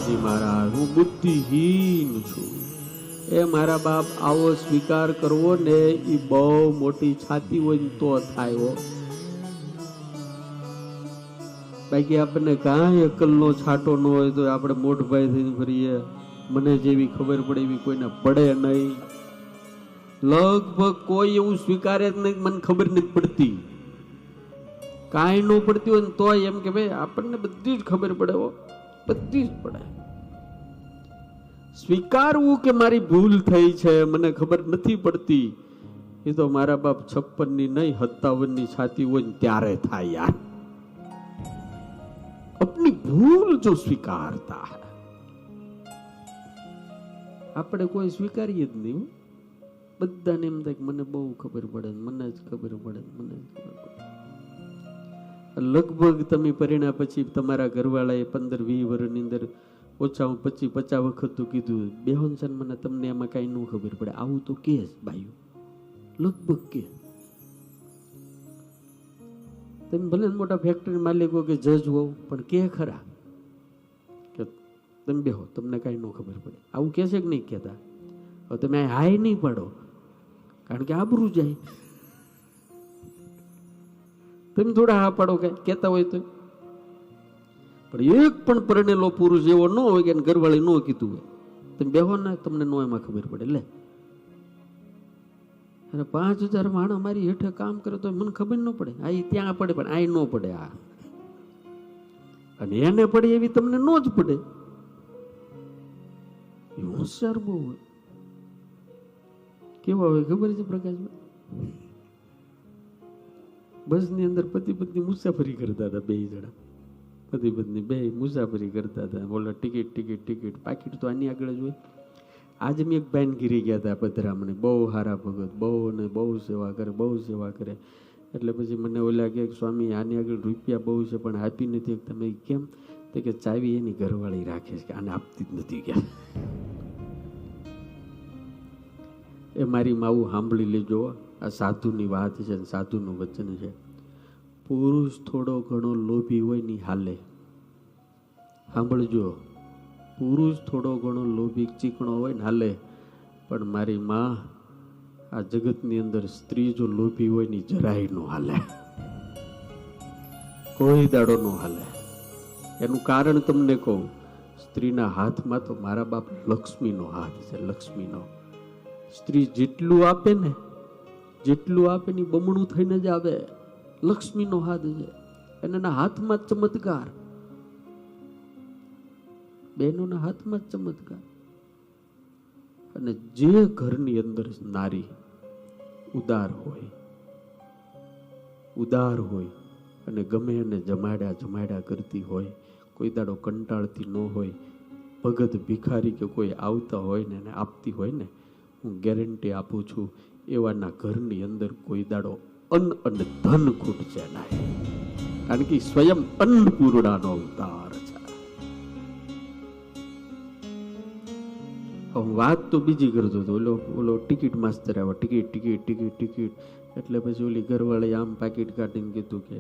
હનુમાનજી મહારાજ, હું બુદ્ધિહીન છું. એ મારા બાપ, આવો સ્વીકાર કરવો ને એ બહુ મોટી છાતી હોય ને તો થાય હો. બાકી આપણને કાંઈ અકલનો છાંટો ન હોય તો આપણે મોટભાઈ થઈને ફરીએ. મને જેવી ખબર પડે એવી કોઈને પડે નહીં. લગભગ કોઈ એવું સ્વીકારે જ નહીં, મને ખબર નથી પડતી. કાંઈ ન પડતી હોય ને તોય એમ કે ભાઈ આપણને બધી જ ખબર પડે હો, બધી જ પડે. સ્વીકારવું કે મારી ભૂલ થઈ છે, મને ખબર નથી પડતી, એ તો મારા બાપ 56ની નહીં 57ની છાતી હોય ને ત્યારે થાય યાર. अपनी भूल जो स्वीकारता है, આપણે કોઈ સ્વીકારીએ જ નહીં. બધાને એમ થાય કે મને બહુ ખબર પડે, મને જ ખબર પડે, મને જ ખબર પડે. લગભગ તમે પરિણા પછી તમારા ઘરવાળાએ 15-20 વર્ષની અંદર ઓછામાં 25-50 વખત તો કીધું, બેહોન છે મને તમને એમાં કાંઈ ન ખબર પડે. આવું તો કે બાયું લગભગ કે. તમે ભલે મોટા ફેક્ટરી માલિકો કે જજ હોવ પણ કે ખરા કે તમે બેહો, તમને કાંઈ ન ખબર પડે. આવું કે છે કે નહીં કહેતા? હવે તમે હાય નહીં પાડો, કારણ કે આબરૂ જાય. તમે થોડા હા પાડો કે કહેતા હોય તો. પણ એક પણ પરણેલો પુરુષ એવો ન હોય કે ઘરવાળી ન કીધું હોય, તમે બેહો ને તમને નો એમાં ખબર પડે. લે અને 5000 માણસ મારી હેઠે કામ કરે તો મને ખબર ન પડે. આ ત્યાં પડે પણ આ ન પડે. આ અને એને પડે એવી તમને ન જ પડે. એ હોશિયાર બહુ હોય. કેવા હોય ખબર છે પ્રકાશભાઈ? બસ ની અંદર પતિ પત્ની મુસાફરી કરતા હતા, 2 જણા પતિ પત્ની 2 મુસાફરી કરતા હતા. બોલો ટિકિટ ટિકિટ ટિકિટ, પાકીટ તો આની આગળ જ હોય. આજે મેં એક બેન ગીરી ગયા હતા પધરામણી, બહુ હારા ભગત, બહુ ને બહુ સેવા કરે, બહુ સેવા કરે. એટલે પછી મને ઓલા કે સ્વામી આની આગળ રૂપિયા બહુ છે પણ આપી નથી. તમે કેમ? તો કે ચાવી એની ઘરવાળી રાખે છે, આને આપતી જ નથી. ગયા એ મારી માવું સાંભળી લેજો. આ સાધુની વાત છે, સાધુનું વચન છે. પુરુષ થોડો ઘણો લોભી હોય ની હાલે. સાંભળજો, પુરુષ થોડો ઘણો લોભી ચીકણો હોય ને હાલે, પણ મારી માં આ જગતની અંદર સ્ત્રી જો લોભી હોય ને જરાય નો હાલે, કોઈ દાડો નો હાલે. એનું કારણ તમને કહું, સ્ત્રીના હાથમાં તો મારા બાપ લક્ષ્મીનો હાથ છે, લક્ષ્મીનો. સ્ત્રી જેટલું આપે ને, જેટલું આપે ને બમણું થઈને જ આવે. લક્ષ્મીનો હાથ છે, એના હાથમાં જ ચમત્કાર, બહેનોના હાથમાં જ ચમત્કાર. અને જે ઘરની અંદર નારી ઉદાર હોય, ઉદાર હોય અને ગમે એને જમાડ્યા જમાડ્યા કરતી હોય, કોઈ દાડો કંટાળતી ન હોય, ભગત ભિખારી કે કોઈ આવતા હોય ને એને આપતી હોય ને, હું ગેરંટી આપું છું એવાના ઘરની અંદર કોઈ દાડો અન્ન અને ધન ખૂટશે નહીં. કારણ કે સ્વયં અન્નપૂર્ણાનો અવતાર છે. વાત તો બીજી કરતો હતો. ઓલો ટિકિટ માસ્તર આવ્યો, ટિકિટ ટિકિટ ટિકિટ ટિકિટ. એટલે પછી ઓલી ઘરવાળી આમ પાકીટ કાઢીને કીધું કે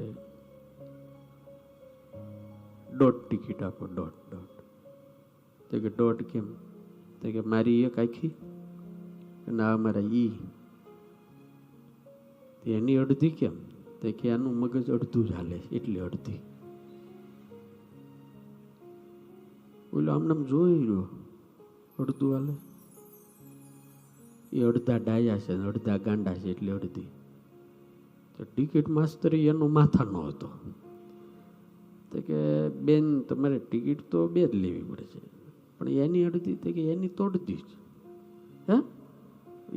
દોઢ ટિકિટ આપો, દોઢ. તો કે દોઢ કેમ? તો કે મારી એક આખી અને આ મારા ઈ. એની અડધી કેમ? તો કે આનું મગજ અડધું જ હાલે એટલે અડધી. ઓલો આમને જોઈ રહ્યો, અડધું હાલે. એ અડધા ડાયા છે ને અડધા ગાંડા છે એટલે અડધી. તો ટિકિટ માસ્તરી એનો માથા નો હતો. તો કે બેન તમારે ટિકિટ તો 2 જ લેવી પડે છે, પણ એની અડધી. તો કે એની તો અડધી જ. હે?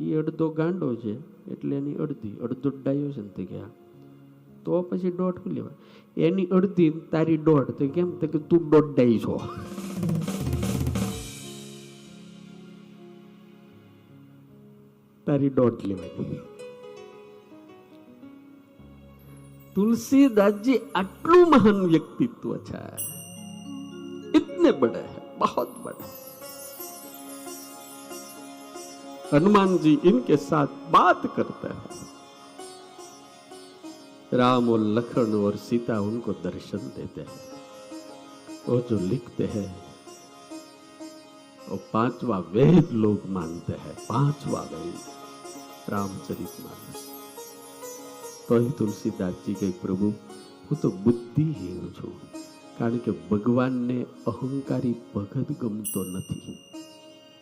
એ અડધો ગાંડો છે એટલે એની અડધી, અડધો ડાયો છે ને. તો કે તો પછી દોઢ લેવાય. એની અડધી તારી દોઢ. તો કેમ? તો કે તું દોઢ ડાઈ છો. તારી દોઢ લેવાય. तुलसीदास આટલું મહાન વ્યક્તિત્વ છે, इतने बड़े हैं, बहुत बड़े. हनुमान जी इनके साथ बात करते हैं. राम और लखन और सीता उनको दर्शन देते हैं. वो जो लिखते हैं और 5वां वेद लोग मानते हैं, 5वां वेद रामचरितमानस। तो ही तुलसीदासजी કહે પ્રભુ હું તો બુદ્ધિહીન છું, કારણ કે ભગવાનને અહંકારી ભગત ગમતો નથી.